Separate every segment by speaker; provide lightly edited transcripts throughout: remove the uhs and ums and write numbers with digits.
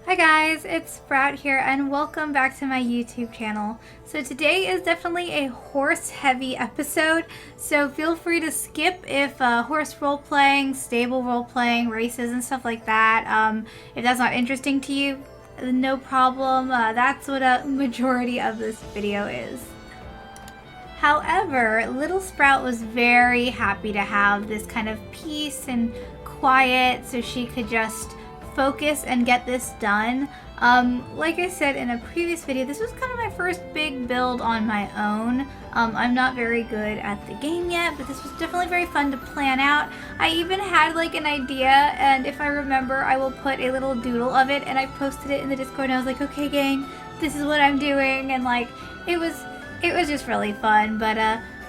Speaker 1: Hi guys, it's Sprout here and welcome back to my YouTube channel. So today is definitely a horse heavy episode, so feel free to skip if horse role playing, stable role playing, races and stuff like that. If that's not interesting to you, no problem. That's what a majority of this video is. However, little Sprout was very happy to have this kind of peace and quiet so she could just focus and get this done. Like I said in a previous video, this was kind of my first big build on my own. I'm not very good at the game yet, but this was definitely very fun to plan out. I even had like an idea, and if I remember, I will put a little doodle of it, and I posted it in the Discord, and I was like, okay gang, this is what I'm doing, and like, it was just really fun. But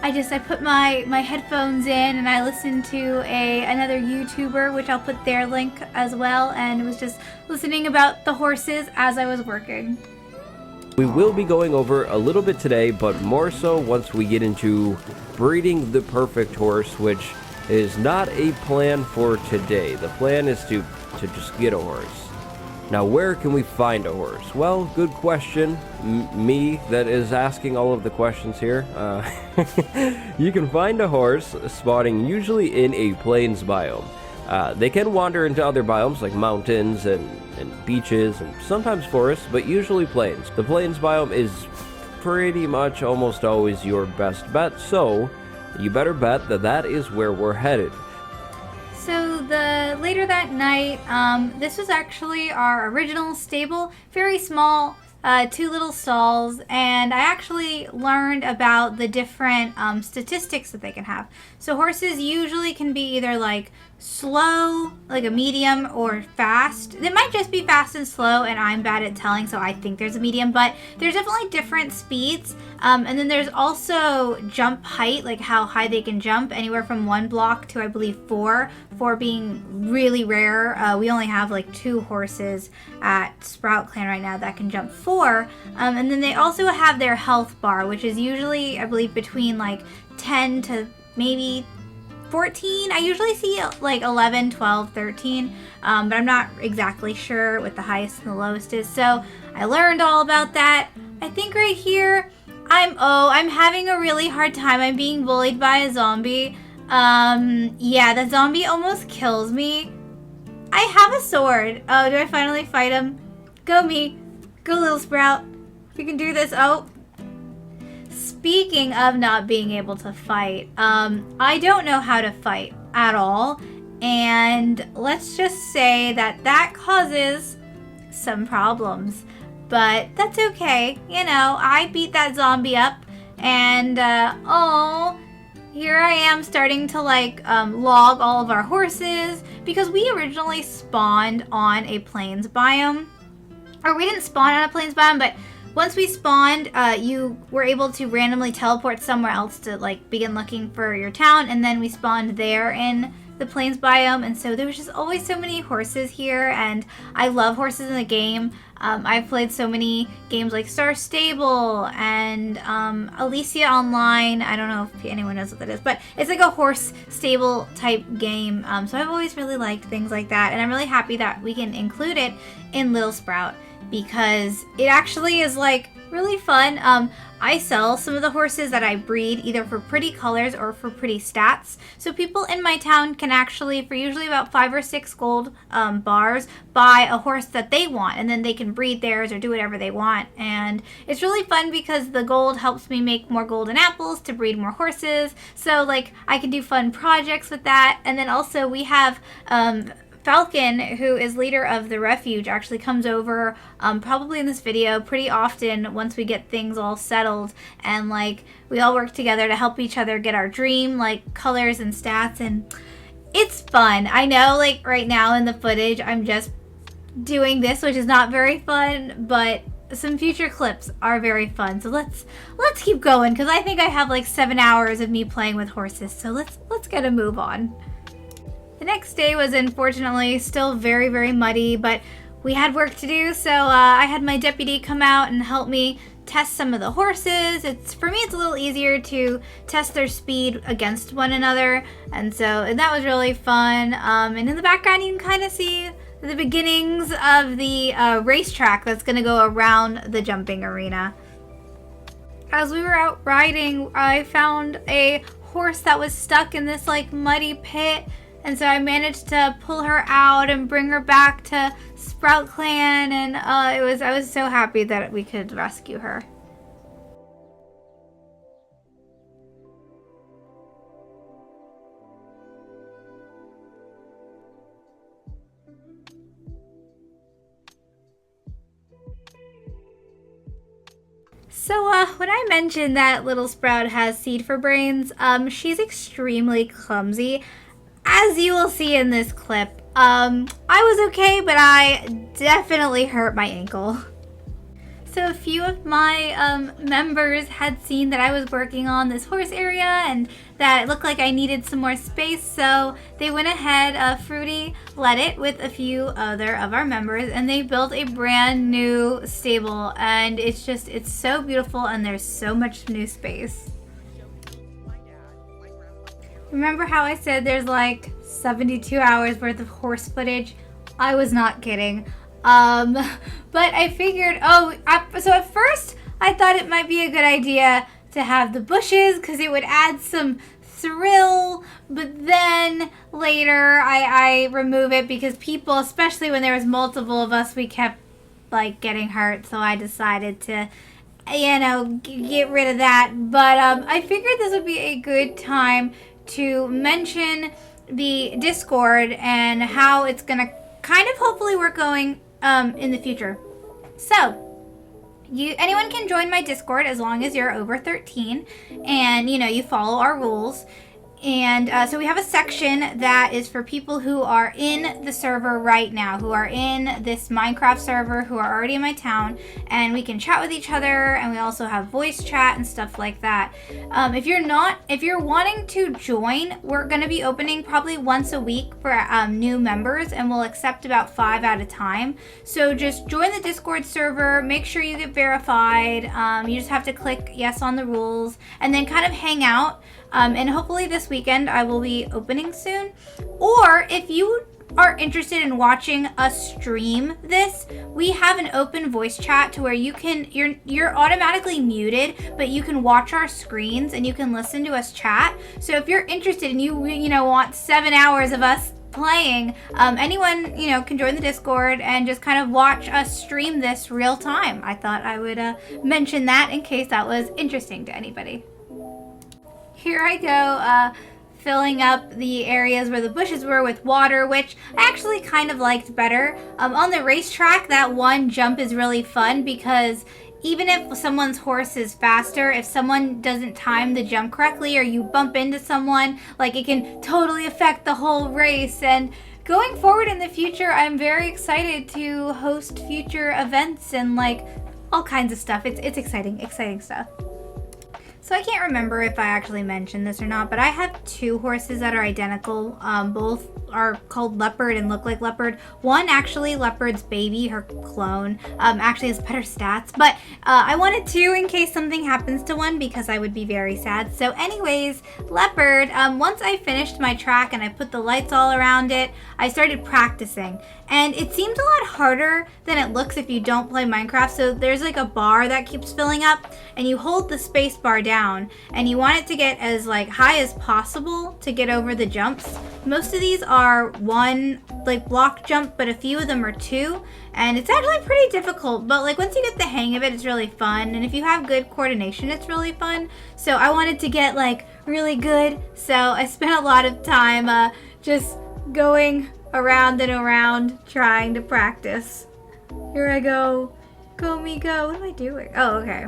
Speaker 1: I put my headphones in and I listened to another YouTuber, which I'll put their link as well, and was just listening about the horses as I was working.
Speaker 2: We will be going over a little bit today, but more so once we get into breeding the perfect horse, which is not a plan for today. The plan is to just get a horse. Now, where can we find a horse? Well, good question. Me that is asking all of the questions here. You can find a horse spawning usually in a plains biome. They can wander into other biomes like mountains and beaches and sometimes forests, but usually plains. The plains biome is pretty much almost always your best bet, so you better bet that that is where we're headed.
Speaker 1: So later that night, this was actually our original stable, very small, 2 little stalls, and I actually learned about the different statistics that they can have. So horses usually can be either like slow, like a medium, or fast. It might just be fast and slow, and I'm bad at telling, so I think there's a medium, but there's definitely different speeds. And then there's also jump height, like how high they can jump, anywhere from 1 block to I believe 4 being really rare. We only have like 2 horses at Sprout Clan right now that can jump 4. And then they also have their health bar, which is usually I believe between like 10 to maybe 14. I usually see like 11, 12, 13, but I'm not exactly sure what the highest and the lowest is. So I learned all about that. I think right here, I'm having a really hard time. I'm being bullied by a zombie. Yeah, the zombie almost kills me. I have a sword. Oh, do I finally fight him? Go me. Go little Sprout. We can do this. Oh. Speaking of not being able to fight, I don't know how to fight at all, and let's just say that causes some problems, but that's okay. You know, I beat that zombie up, and oh, here I am starting to like log all of our horses, because we originally spawned on a plains biome, or we didn't spawn on a plains biome, but once we spawned, you were able to randomly teleport somewhere else to like begin looking for your town, and then we spawned there in the plains biome, and so there was just always so many horses here, and I love horses in the game. I've played so many games like Star Stable and Alicia Online. I don't know if anyone knows what that is, but it's like a horse stable type game. So I've always really liked things like that, and I'm really happy that we can include it in Little Sprout, because it actually is like really fun. I sell some of the horses that I breed either for pretty colors or for pretty stats. So people in my town can actually, for usually about 5 or 6 gold bars, buy a horse that they want, and then they can breed theirs or do whatever they want. And it's really fun because the gold helps me make more golden apples to breed more horses. So like I can do fun projects with that. And then also we have Falcon, who is leader of the refuge, actually comes over probably in this video pretty often once we get things all settled, and like we all work together to help each other get our dream like colors and stats, and it's fun. I know like right now in the footage I'm just doing this, which is not very fun, but some future clips are very fun. So let's keep going, because I think I have like 7 hours of me playing with horses, so let's get a move on. The next day was unfortunately still very, very muddy, but we had work to do, so I had my deputy come out and help me test some of the horses. For me, it's a little easier to test their speed against one another, and that was really fun. And in the background, you can kind of see the beginnings of the racetrack that's going to go around the jumping arena. As we were out riding, I found a horse that was stuck in this like muddy pit, and so I managed to pull her out and bring her back to Sprout Clan, and I was so happy that we could rescue her. So, when I mentioned that little Sprout has seed for brains, she's extremely clumsy, as you will see in this clip. I was okay, but I definitely hurt my ankle. So a few of my members had seen that I was working on this horse area and that it looked like I needed some more space, so they went ahead, Fruity led it with a few other of our members, and they built a brand new stable, and it's so beautiful, and there's so much new space. Remember how I said there's like 72 hours worth of horse footage? I was not kidding. But I figured, so at first I thought it might be a good idea to have the bushes because it would add some thrill, but then later I remove it because people, especially when there was multiple of us, we kept like getting hurt, so I decided to get rid of that. But I figured this would be a good time to mention the Discord and how it's gonna kind of hopefully work going in the future. So anyone can join my Discord as long as you're over 13 and you follow our rules. And so we have a section that is for people who are in the server right now, who are in this Minecraft server, who are already in my town, and we can chat with each other, and we also have voice chat and stuff like that. If you're wanting to join, we're going to be opening probably once a week for new members, and we'll accept about 5 at a time. So just join the Discord server, make sure you get verified. You just have to click yes on the rules, and then kind of hang out. And hopefully this weekend I will be opening soon. Or if you are interested in watching us stream this, we have an open voice chat to where you're automatically muted, but you can watch our screens and you can listen to us chat. So if you're interested and you want 7 hours of us playing, anyone can join the Discord and just kind of watch us stream this real time. I thought I would mention that in case that was interesting to anybody. Here I go, filling up the areas where the bushes were with water, which I actually kind of liked better. On the racetrack, that one jump is really fun because even if someone's horse is faster, if someone doesn't time the jump correctly or you bump into someone, like it can totally affect the whole race. And going forward in the future, I'm very excited to host future events and like all kinds of stuff. It's exciting stuff. So I can't remember if I actually mentioned this or not, but I have 2 horses that are identical. Both are called Leopard and look like Leopard. One actually, Leopard's baby, her clone, actually has better stats. But I wanted 2 in case something happens to one because I would be very sad. So anyways, Leopard, once I finished my track and I put the lights all around it, I started practicing. And it seems a lot harder than it looks if you don't play Minecraft. So there's like a bar that keeps filling up and you hold the space bar down and you want it to get as like high as possible to get over the jumps. Most of these are 1 like block jump, but a few of them are 2. And it's actually pretty difficult, but like once you get the hang of it, it's really fun. And if you have good coordination, it's really fun. So I wanted to get like really good. So I spent a lot of time just going around and around trying to practice. Here I go. Go me go. What am I doing? Oh, okay.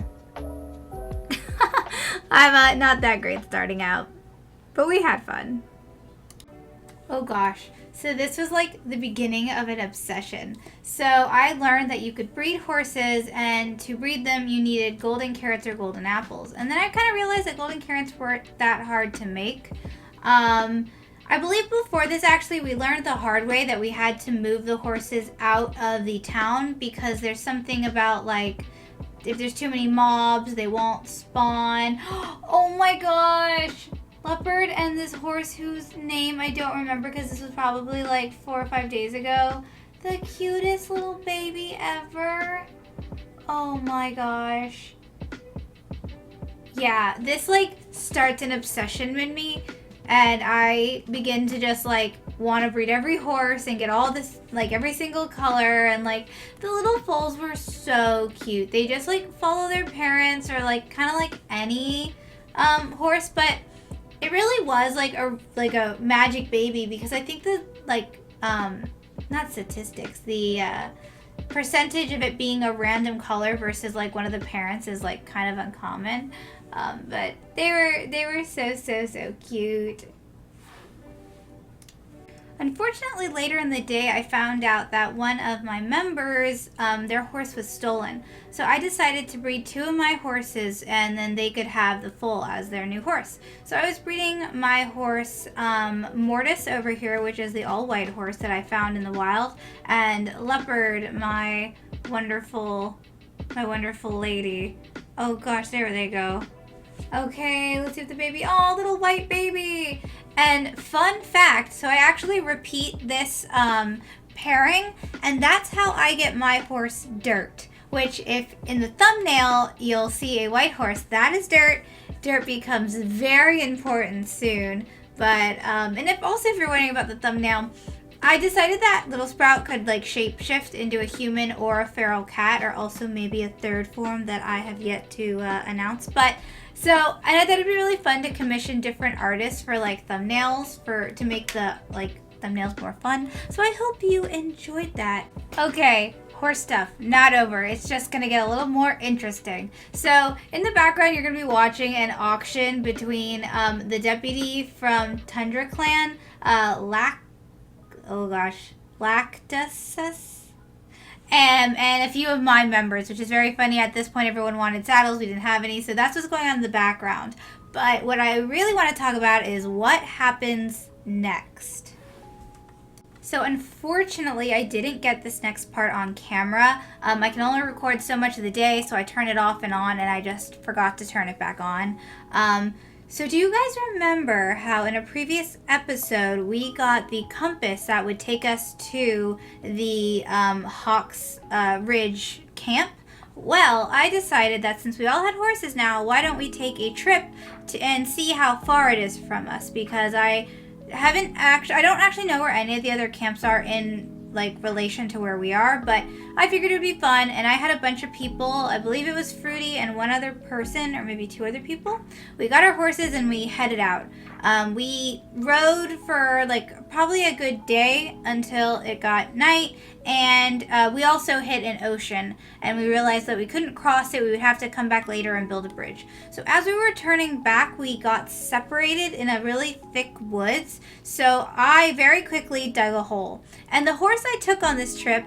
Speaker 1: I'm not that great starting out, but we had fun. Oh gosh. So this was like the beginning of an obsession. So I learned that you could breed horses, and to breed them you needed golden carrots or golden apples. And then I kind of realized that golden carrots weren't that hard to make. I believe before this, actually, we learned the hard way that we had to move the horses out of the town because there's something about, like, if there's too many mobs, they won't spawn. Oh my gosh! Leopard and this horse whose name I don't remember because this was probably like 4 or 5 days ago. The cutest little baby ever. Oh my gosh. Yeah, this like starts an obsession in me, and I begin to just like want to breed every horse and get all this, like every single color. And like the little foals were so cute. They just like follow their parents, or like kind of like any horse, but it really was like a magic baby, because I think the like not statistics, the percentage of it being a random color versus like one of the parents is like kind of uncommon. But they were so cute. Unfortunately, later in the day, I found out that one of my members, their horse was stolen. So I decided to breed 2 of my horses, and then they could have the foal as their new horse. So I was breeding my horse, Mortis over here, which is the all-white horse that I found in the wild, and Leopard, my wonderful lady. Oh gosh, there they go. Okay, let's see if the baby, oh, little white baby. And fun fact, so I actually repeat this pairing, and that's how I get my horse Dirt, which if in the thumbnail you'll see a white horse, that is Dirt. Dirt becomes very important soon. But, and if you're wondering about the thumbnail, I decided that Little Sprout could like shapeshift into a human or a feral cat, or also maybe a third form that I have yet to announce. But so, and I thought it'd be really fun to commission different artists for like thumbnails to make the like thumbnails more fun. So I hope you enjoyed that. Okay, horse stuff, not over. It's just gonna get a little more interesting. So in the background, you're gonna be watching an auction between the deputy from Tundra Clan, Lactus, and a few of my members, which is very funny. At this point, everyone wanted saddles. We didn't have any, so that's what's going on in the background. But what I really want to talk about is what happens next. So unfortunately, I didn't get this next part on camera. I can only record so much of the day, so I turn it off and on, and I just forgot to turn it back on. So do you guys remember how in a previous episode we got the compass that would take us to the Hawks Ridge camp? Well, I decided that since we all had horses now, why don't we take a trip and see how far it is from us? Because I don't actually know where any of the other camps are in like relation to where we are, but I figured it would be fun, and I had a bunch of people. I believe it was Fruity and one other person, or maybe 2 other people. We got our horses and we headed out. We rode for like probably a good day until it got night, and we also hit an ocean, and we realized that we couldn't cross it. We would have to come back later and build a bridge. So as we were turning back, we got separated in a really thick woods, so I very quickly dug a hole. And the horse I took on this trip,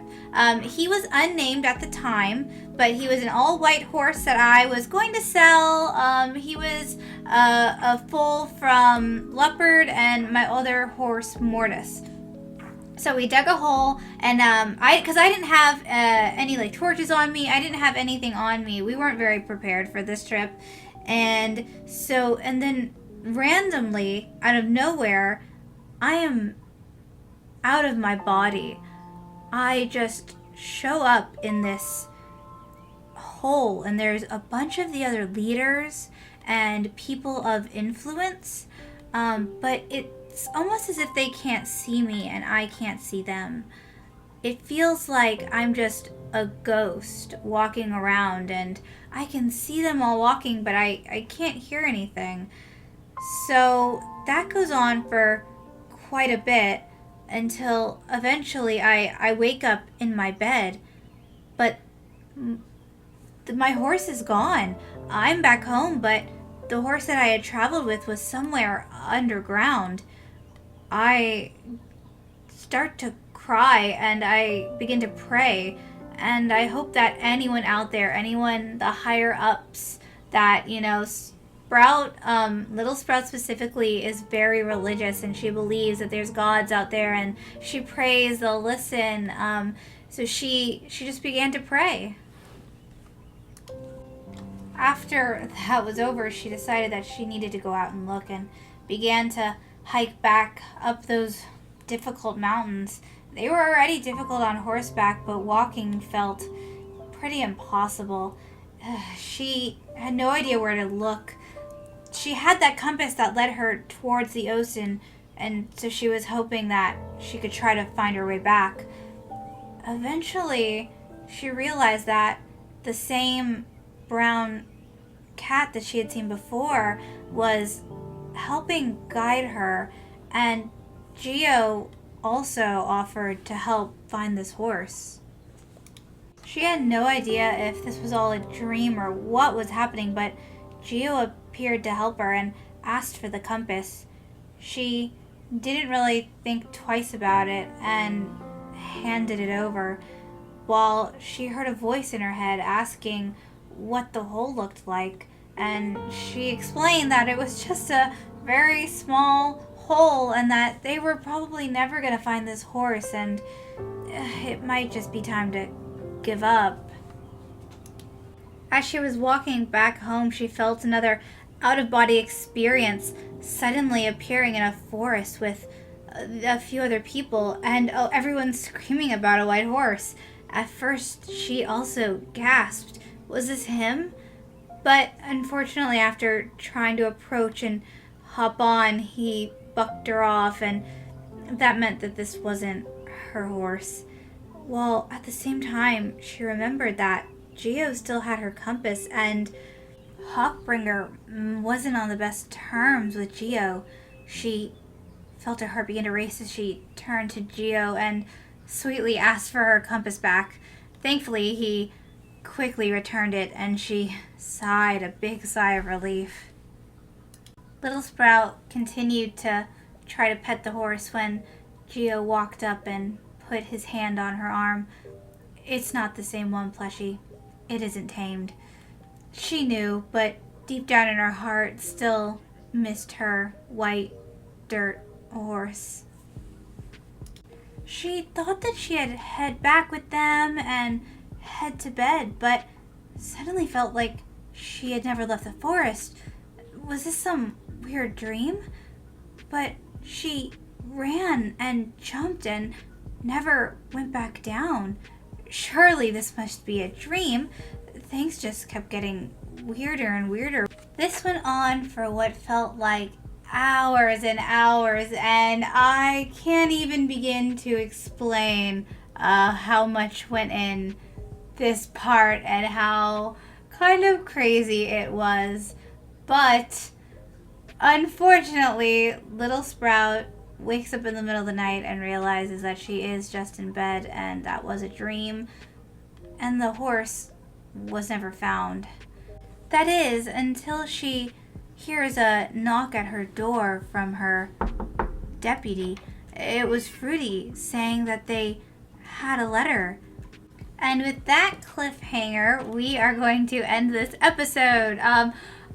Speaker 1: he was unnamed at the time, but he was an all-white horse that I was going to sell. He was a foal from Leopard and my other horse, Mortis. So we dug a hole, and because I didn't have any like torches on me, I didn't have anything on me. We weren't very prepared for this trip, and then randomly, out of nowhere, I am out of my body. I just show up in this hole, and there's a bunch of the other leaders and people of influence, but it's almost as if they can't see me and I can't see them. It feels like I'm just a ghost walking around, and I can see them all walking, but I can't hear anything. So that goes on for quite a bit until eventually I wake up in my bed, but my horse is gone. I'm back home, but the horse that I had traveled with was somewhere underground. I start to cry, and I begin to pray, and I hope that anyone out there, the higher ups that, Sprout, Little Sprout specifically, is very religious, and she believes that there's gods out there, and she prays, they'll listen. So she just began to pray. After that was over, she decided that she needed to go out and look, and began to hike back up those difficult mountains. They were already difficult on horseback, but walking felt pretty impossible. She had no idea where to look. She had that compass that led her towards the ocean, and so she was hoping that she could try to find her way back. Eventually, she realized that the same brown cat that she had seen before was helping guide her, and Geo also offered to help find this horse. She had no idea if this was all a dream or what was happening, but Geo appeared to help her and asked for the compass. She didn't really think twice about it and handed it over, while she heard a voice in her head asking what the hole looked like, and she explained that it was just a very small hole and that they were probably never going to find this horse, and it might just be time to give up. As she was walking back home, she felt another out-of-body experience suddenly appearing in a forest with a few other people, and everyone screaming about a white horse. At first, she also gasped, "Was this him?" But unfortunately, after trying to approach and hop on, he bucked her off, and that meant that this wasn't her horse. While at the same time, she remembered that Geo still had her compass, and Hawkbringer wasn't on the best terms with Geo. She felt her heart begin to race as she turned to Geo and sweetly asked for her compass back. Thankfully, he quickly returned it, and she sighed a big sigh of relief. Little Sprout continued to try to pet the horse when Geo walked up and put his hand on her arm. "It's not the same one, Plushie. It isn't tamed." She knew, but deep down in her heart still missed her white dirt horse. She thought that she had head back with them and head to bed, but suddenly felt like she had never left the forest. Was this some weird dream? But she ran and jumped and never went back down. Surely this must be a dream. Things just kept getting weirder and weirder. This went on for what felt like hours and hours, and I can't even begin to explain how much went in this part and how kind of crazy it was. But unfortunately, Little Sprout wakes up in the middle of the night and realizes that she is just in bed and that was a dream, and the horse was never found. That is, until she hears a knock at her door from her deputy. It was Fruity saying that they had a letter. And with that cliffhanger, we are going to end this episode.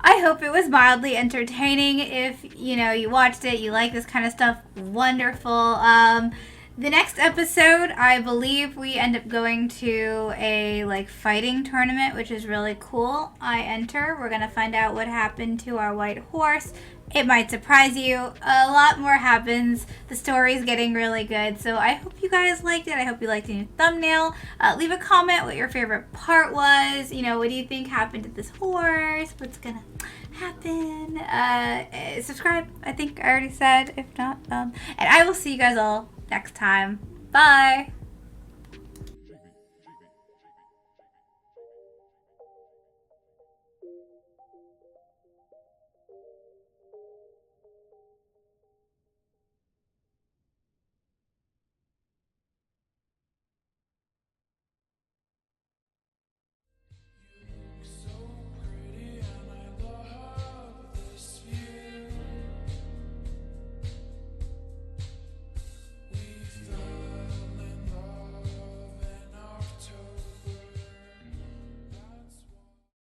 Speaker 1: I hope it was mildly entertaining. If you watched it, you like this kind of stuff, wonderful. The next episode, I believe we end up going to a fighting tournament, which is really cool. I enter. We're gonna find out what happened to our white horse. It might surprise you. A lot more happens. The story's getting really good. So I hope you guys liked it. I hope you liked the new thumbnail. Leave a comment what your favorite part was. What do you think happened to this horse? What's gonna happen? Subscribe, I think I already said. If not, and I will see you guys all next time. Bye!